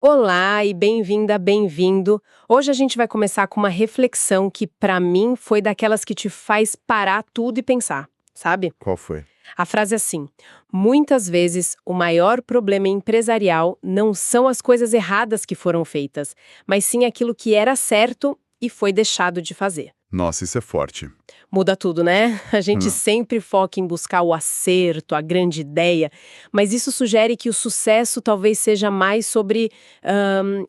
Olá e bem-vinda, bem-vindo. Hoje a gente vai começar com uma reflexão que, pra mim, foi daquelas que te faz parar tudo e pensar, sabe? Qual foi? A frase é assim: muitas vezes o maior problema empresarial não são as coisas erradas que foram feitas, mas sim aquilo que era certo e foi deixado de fazer. Nossa, isso é forte. Muda tudo, né? A gente Hum, sempre foca em buscar o acerto, a grande ideia, mas isso sugere que o sucesso talvez seja mais sobre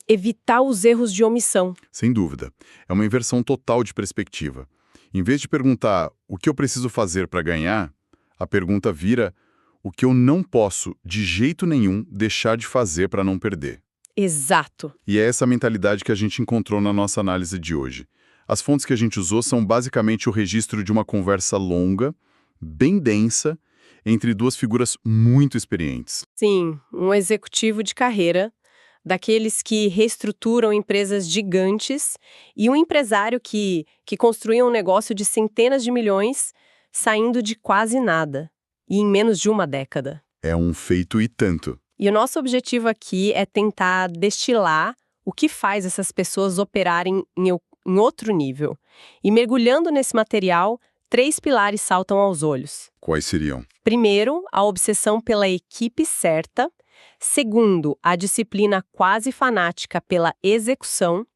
evitar os erros de omissão. Sem dúvida. É uma inversão total de perspectiva. Em vez de perguntar o que eu preciso fazer para ganhar, a pergunta vira o que eu não posso, de jeito nenhum, deixar de fazer para não perder. Exato. E é essa mentalidade que a gente encontrou na nossa análise de hoje. As fontes que a gente usou são basicamente o registro de uma conversa longa, bem densa, entre duas figuras muito experientes. Sim, um executivo de carreira, daqueles que reestruturam empresas gigantes, e um empresário que construiu um negócio de centenas de milhões, saindo de quase nada, e em menos de uma década. É um feito e tanto. E o nosso objetivo aqui é tentar destilar o que faz essas pessoas operarem em outro nível. E mergulhando nesse material, três pilares saltam aos olhos. Quais seriam? Primeiro, a obsessão pela equipe certa. Segundo, a disciplina quase fanática pela execução.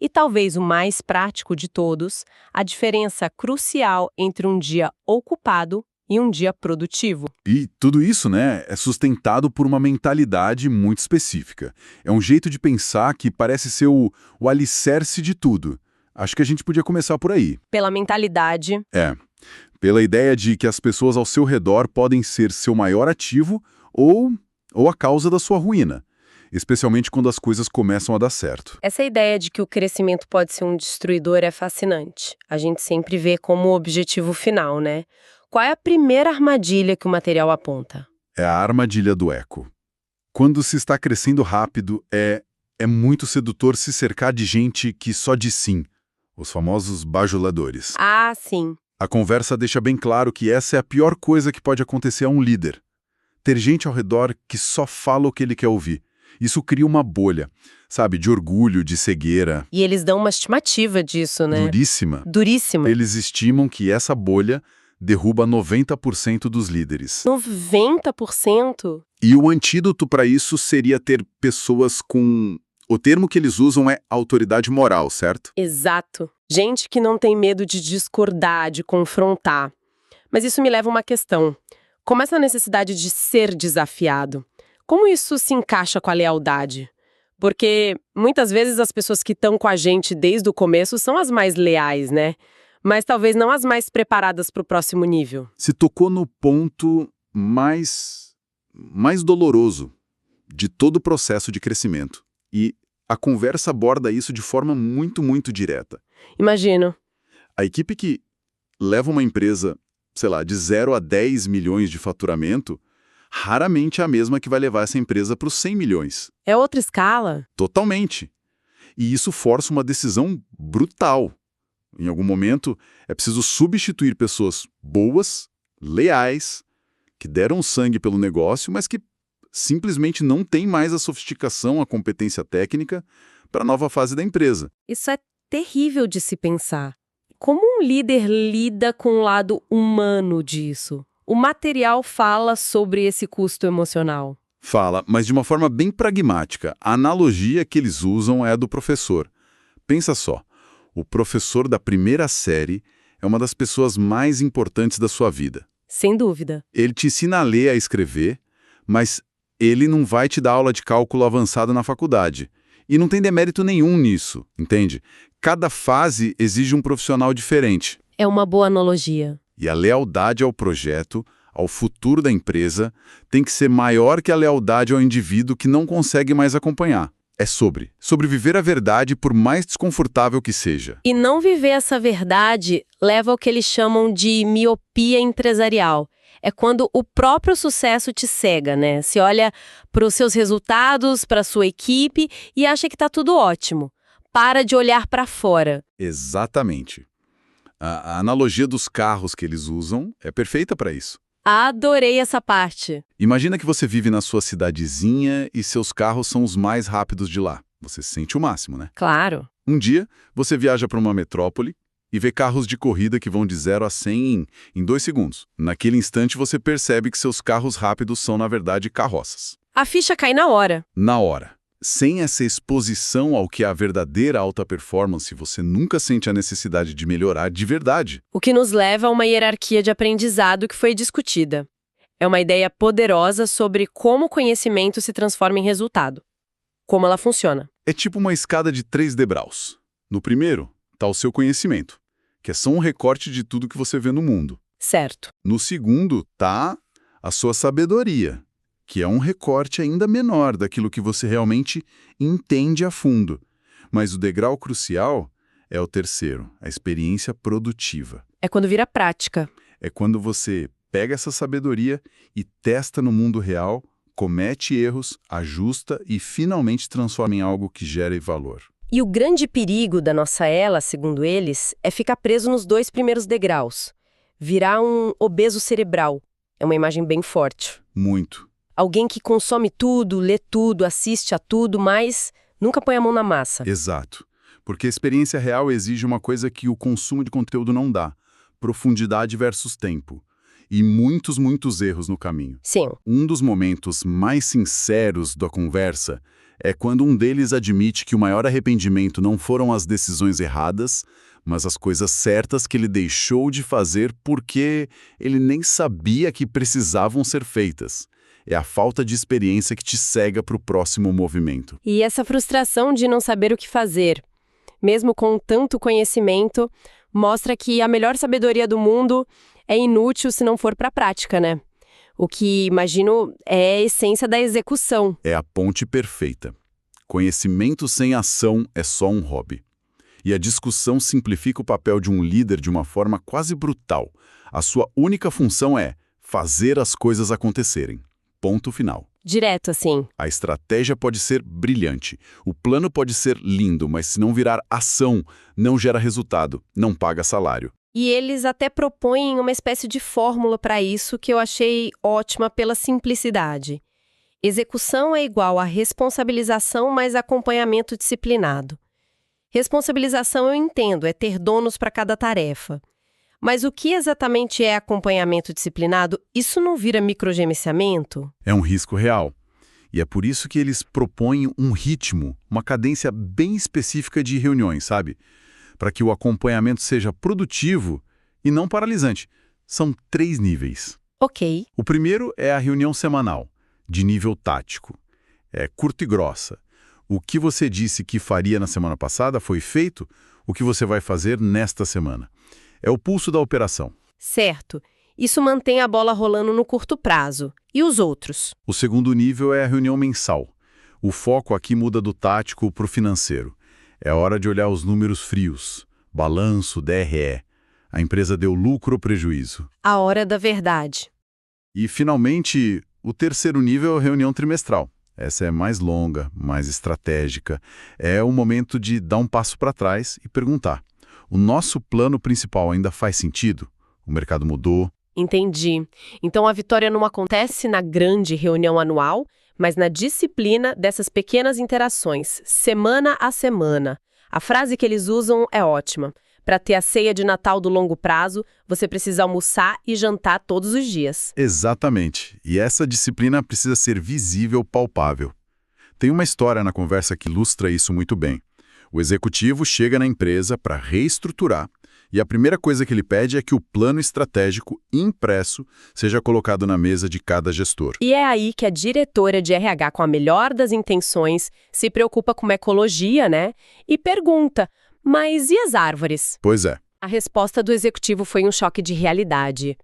E talvez o mais prático de todos, a diferença crucial entre um dia ocupado e um dia produtivo. E tudo isso, né, é sustentado por uma mentalidade muito específica. É um jeito de pensar que parece ser o alicerce de tudo. Acho que a gente podia começar por aí. Pela mentalidade. É, pela ideia de que as pessoas ao seu redor podem ser seu maior ativo ou a causa da sua ruína, especialmente quando as coisas começam a dar certo. Essa ideia de que o crescimento pode ser um destruidor é fascinante. A gente sempre vê como o objetivo final, né? Qual é a primeira armadilha que o material aponta? É a armadilha do eco. Quando se está crescendo rápido, é muito sedutor se cercar de gente que só diz sim, os famosos bajuladores. Ah, sim. A conversa deixa bem claro que essa é a pior coisa que pode acontecer a um líder. Ter gente ao redor que só fala o que ele quer ouvir. Isso cria uma bolha, sabe, de orgulho, de cegueira. E eles dão uma estimativa disso, né? Duríssima. Duríssima. Eles estimam que essa bolha derruba 90% dos líderes. 90%? E o antídoto para isso seria ter pessoas com... O termo que eles usam é autoridade moral, certo? Exato. Gente que não tem medo de discordar, de confrontar. Mas isso me leva a uma questão. Como essa necessidade de ser desafiado? Como isso se encaixa com a lealdade? Porque muitas vezes as pessoas que estão com a gente desde o começo são as mais leais, né? Mas talvez não as mais preparadas para o próximo nível. Se tocou no ponto mais doloroso de todo o processo de crescimento. E a conversa aborda isso de forma muito, muito direta. Imagino. A equipe que leva uma empresa, sei lá, de 0 a 10 milhões de faturamento, raramente é a mesma que vai levar essa empresa para os 100 milhões. É outra escala? Totalmente. E isso força uma decisão brutal. Em algum momento, é preciso substituir pessoas boas, leais, que deram sangue pelo negócio, mas que simplesmente não têm mais a sofisticação, a competência técnica para a nova fase da empresa. Isso é terrível de se pensar. Como um líder lida com o lado humano disso? O material fala sobre esse custo emocional. Fala, mas de uma forma bem pragmática. A analogia que eles usam é a do professor. Pensa só, o professor da primeira série é uma das pessoas mais importantes da sua vida. Sem dúvida. Ele te ensina a ler e a escrever, mas ele não vai te dar aula de cálculo avançado na faculdade. E não tem demérito nenhum nisso, entende? Cada fase exige um profissional diferente. É uma boa analogia. E a lealdade ao projeto, ao futuro da empresa, tem que ser maior que a lealdade ao indivíduo que não consegue mais acompanhar. É sobre viver a verdade por mais desconfortável que seja. E não viver essa verdade leva ao que eles chamam de miopia empresarial. É quando o próprio sucesso te cega, né? Você olha para os seus resultados, para a sua equipe e acha que está tudo ótimo. Para de olhar para fora. Exatamente. A analogia dos carros que eles usam é perfeita para isso. Adorei essa parte. Imagina que você vive na sua cidadezinha e seus carros são os mais rápidos de lá. Você se sente o máximo, né? Claro. Um dia, você viaja para uma metrópole e vê carros de corrida que vão de 0 a 100 em 2 segundos. Naquele instante, você percebe que seus carros rápidos são, na verdade, carroças. A ficha cai na hora. Na hora. Sem essa exposição ao que é a verdadeira alta performance, você nunca sente a necessidade de melhorar de verdade. O que nos leva a uma hierarquia de aprendizado que foi discutida. É uma ideia poderosa sobre como o conhecimento se transforma em resultado. Como ela funciona. É tipo uma escada de 3 degraus. No primeiro, está o seu conhecimento, que é só um recorte de tudo que você vê no mundo. Certo. No segundo, está a sua sabedoria, que é um recorte ainda menor daquilo que você realmente entende a fundo. Mas o degrau crucial é o terceiro, a experiência produtiva. É quando vira prática. É quando você pega essa sabedoria e testa no mundo real, comete erros, ajusta e finalmente transforma em algo que gere valor. E o grande perigo da nossa ela, segundo eles, é ficar preso nos 2 primeiros degraus. Virar um obeso cerebral. É uma imagem bem forte. Muito. Alguém que consome tudo, lê tudo, assiste a tudo, mas nunca põe a mão na massa. Exato. Porque a experiência real exige uma coisa que o consumo de conteúdo não dá. Profundidade versus tempo. E muitos erros no caminho. Sim. Um dos momentos mais sinceros da conversa é quando um deles admite que o maior arrependimento não foram as decisões erradas, mas as coisas certas que ele deixou de fazer porque ele nem sabia que precisavam ser feitas. É a falta de experiência que te cega para o próximo movimento. E essa frustração de não saber o que fazer, mesmo com tanto conhecimento, mostra que a melhor sabedoria do mundo é inútil se não for para a prática, né? O que, imagino, é a essência da execução. É a ponte perfeita. Conhecimento sem ação é só um hobby. E a discussão simplifica o papel de um líder de uma forma quase brutal. A sua única função é fazer as coisas acontecerem. Ponto final. Direto, assim. A estratégia pode ser brilhante. O plano pode ser lindo, mas se não virar ação, não gera resultado, não paga salário. E eles até propõem uma espécie de fórmula para isso que eu achei ótima pela simplicidade. Execução é igual a responsabilização mais acompanhamento disciplinado. Responsabilização eu entendo, é ter donos para cada tarefa. Mas o que exatamente é acompanhamento disciplinado? Isso não vira microgerenciamento? É um risco real. E é por isso que eles propõem um ritmo, uma cadência bem específica de reuniões, sabe? Para que o acompanhamento seja produtivo e não paralisante. São 3 níveis. Ok. O primeiro é a reunião semanal, de nível tático. É curta e grossa. O que você disse que faria na semana passada foi feito, o que você vai fazer nesta semana. É o pulso da operação. Certo. Isso mantém a bola rolando no curto prazo. E os outros? O segundo nível é a reunião mensal. O foco aqui muda do tático para o financeiro. É hora de olhar os números frios. Balanço, DRE. A empresa deu lucro ou prejuízo. A hora da verdade. E, finalmente, o terceiro nível é a reunião trimestral. Essa é mais longa, mais estratégica. É o momento de dar um passo para trás e perguntar: o nosso plano principal ainda faz sentido? O mercado mudou? Entendi. Então a vitória não acontece na grande reunião anual, mas na disciplina dessas pequenas interações, semana a semana. A frase que eles usam é ótima. Para ter a ceia de Natal do longo prazo, você precisa almoçar e jantar todos os dias. Exatamente. E essa disciplina precisa ser visível, palpável. Tem uma história na conversa que ilustra isso muito bem. O executivo chega na empresa para reestruturar e a primeira coisa que ele pede é que o plano estratégico impresso seja colocado na mesa de cada gestor. E é aí que a diretora de RH, com a melhor das intenções, se preocupa com ecologia, né? E pergunta: mas e as árvores? Pois é. A resposta do executivo foi um choque de realidade.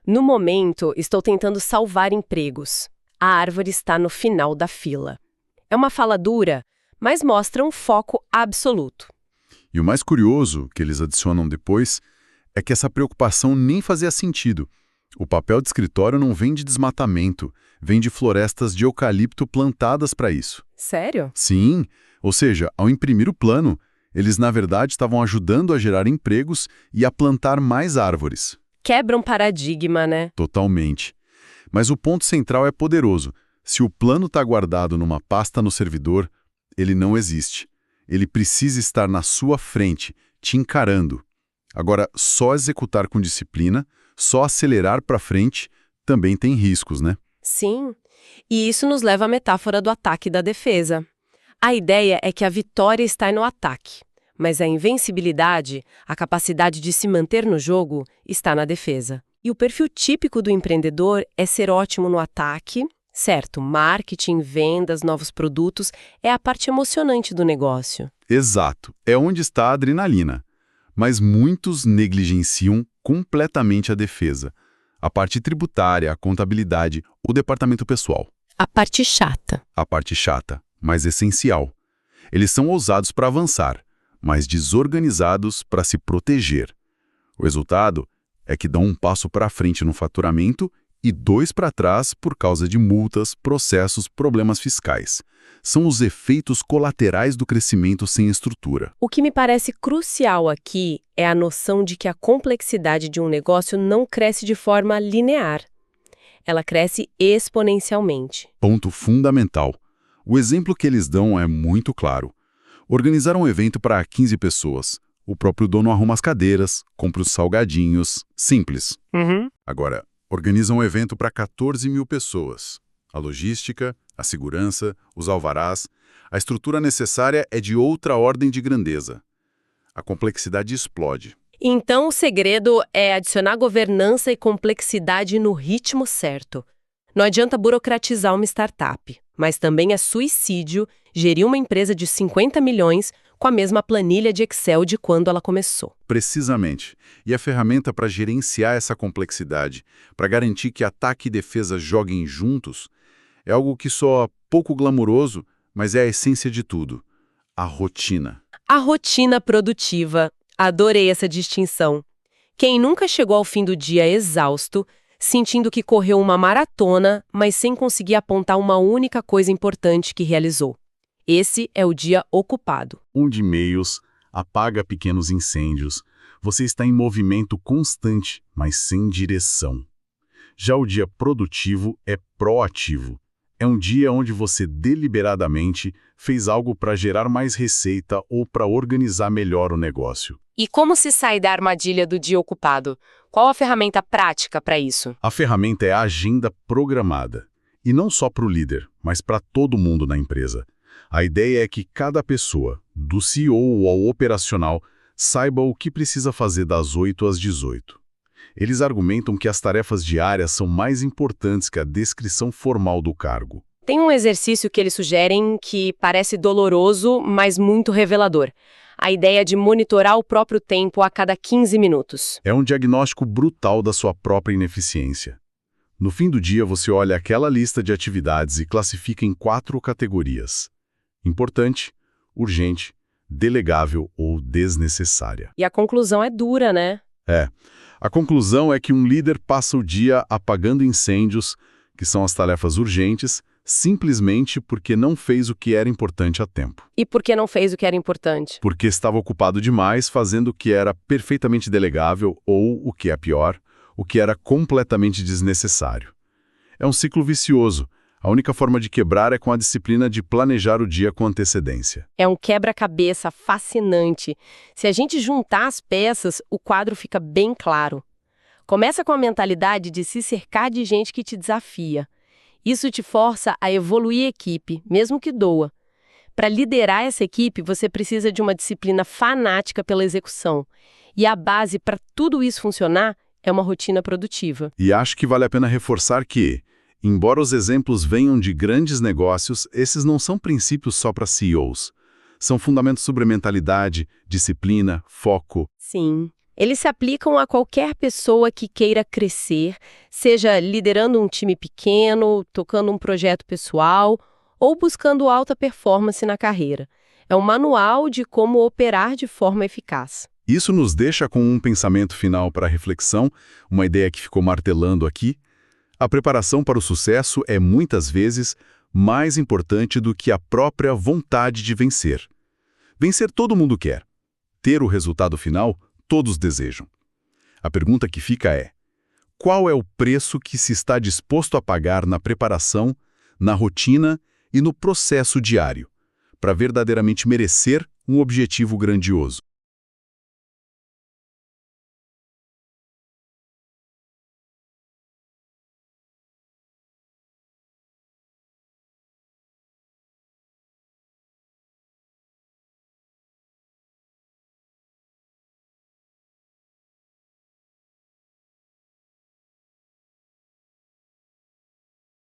No momento, estou tentando salvar empregos. A árvore está no final da fila. É uma fala dura, mas mostra um foco absoluto. E o mais curioso, que eles adicionam depois, é que essa preocupação nem fazia sentido. O papel de escritório não vem de desmatamento, vem de florestas de eucalipto plantadas para isso. Sério? Sim, ou seja, ao imprimir o plano, eles na verdade estavam ajudando a gerar empregos e a plantar mais árvores. quebra um paradigma, né? Totalmente. Mas o ponto central é poderoso. Se o plano está guardado numa pasta no servidor, ele não existe. Ele precisa estar na sua frente, te encarando. Agora, só executar com disciplina, só acelerar para frente, também tem riscos, né? Sim, e isso nos leva à metáfora do ataque e da defesa. A ideia é que a vitória está no ataque, mas a invencibilidade, a capacidade de se manter no jogo, está na defesa. E o perfil típico do empreendedor é ser ótimo no ataque, certo? Marketing, vendas, novos produtos é a parte emocionante do negócio. Exato, é onde está a adrenalina. Mas muitos negligenciam completamente a defesa. A parte tributária, a contabilidade, o departamento pessoal. A parte chata. A parte chata, mas essencial. Eles são ousados para avançar, mas desorganizados para se proteger. O resultado é que dão um passo para frente no faturamento e 2 para trás por causa de multas, processos, problemas fiscais. São os efeitos colaterais do crescimento sem estrutura. O que me parece crucial aqui é a noção de que a complexidade de um negócio não cresce de forma linear. Ela cresce exponencialmente. Ponto fundamental. O exemplo que eles dão é muito claro. Organizar um evento para 15 pessoas. O próprio dono arruma as cadeiras, compra os salgadinhos. Simples. Agora, organiza um evento para 14 mil pessoas. A logística, a segurança, os alvarás, a estrutura necessária é de outra ordem de grandeza. A complexidade explode. Então, o segredo é adicionar governança e complexidade no ritmo certo. Não adianta burocratizar uma startup, mas também é suicídio gerir uma empresa de 50 milhões com a mesma planilha de Excel de quando ela começou. Precisamente. E a ferramenta para gerenciar essa complexidade, para garantir que ataque e defesa joguem juntos, é algo que soa pouco glamuroso, mas é a essência de tudo. A rotina. A rotina produtiva. Adorei essa distinção. Quem nunca chegou ao fim do dia exausto, sentindo que correu uma maratona, mas sem conseguir apontar uma única coisa importante que realizou? Esse é o dia ocupado. De e-mails, apaga pequenos incêndios. Você está em movimento constante, mas sem direção. Já o dia produtivo é proativo. É um dia onde você deliberadamente fez algo para gerar mais receita ou para organizar melhor o negócio. E como se sai da armadilha do dia ocupado? Qual a ferramenta prática para isso? A ferramenta é a agenda programada. E não só para o líder, mas para todo mundo na empresa. A ideia é que cada pessoa, do CEO ao operacional, saiba o que precisa fazer das 8 às 18. Eles argumentam que as tarefas diárias são mais importantes que a descrição formal do cargo. Tem um exercício que eles sugerem que parece doloroso, mas muito revelador. A ideia de monitorar o próprio tempo a cada 15 minutos. É um diagnóstico brutal da sua própria ineficiência. No fim do dia, você olha aquela lista de atividades e classifica em 4 categorias: importante, urgente, delegável ou desnecessária. E a conclusão é dura, né? A conclusão é que um líder passa o dia apagando incêndios, que são as tarefas urgentes, simplesmente porque não fez o que era importante a tempo. E por que não fez o que era importante? Porque estava ocupado demais fazendo o que era perfeitamente delegável ou, o que é pior, o que era completamente desnecessário. É um ciclo vicioso. A única forma de quebrar é com a disciplina de planejar o dia com antecedência. É um quebra-cabeça fascinante. Se a gente juntar as peças, o quadro fica bem claro. Começa com a mentalidade de se cercar de gente que te desafia. Isso te força a evoluir a equipe, mesmo que doa. Para liderar essa equipe, você precisa de uma disciplina fanática pela execução. E a base para tudo isso funcionar é uma rotina produtiva. E acho que vale a pena reforçar que, embora os exemplos venham de grandes negócios, esses não são princípios só para CEOs. São fundamentos sobre mentalidade, disciplina, foco. Sim. Eles se aplicam a qualquer pessoa que queira crescer, seja liderando um time pequeno, tocando um projeto pessoal ou buscando alta performance na carreira. É um manual de como operar de forma eficaz. Isso nos deixa com um pensamento final para a reflexão, uma ideia que ficou martelando aqui. A preparação para o sucesso é, muitas vezes, mais importante do que a própria vontade de vencer. Vencer todo mundo quer. Ter o resultado final, todos desejam. A pergunta que fica é: qual é o preço que se está disposto a pagar na preparação, na rotina e no processo diário, para verdadeiramente merecer um objetivo grandioso.